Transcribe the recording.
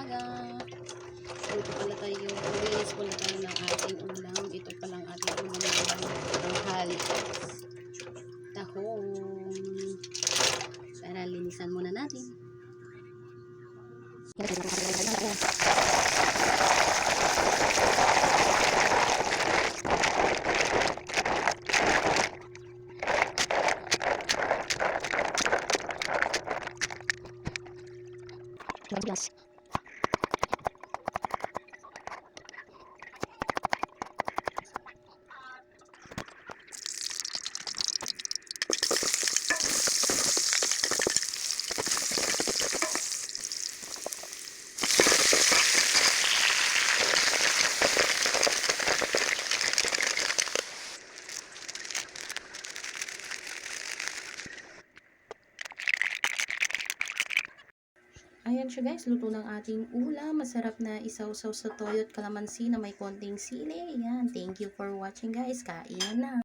umaga. Ito pala tayo, maglinis pala tayo ng ating ulam. Ito palang ating ulam ng hali. Tahong. Para linisan muna natin. Yes. Ayan siya guys, luto ng ating ulam. Masarap na isaw-saw sa toyo at kalamansi na may konting sili. Ayan, thank you for watching guys. Kain na.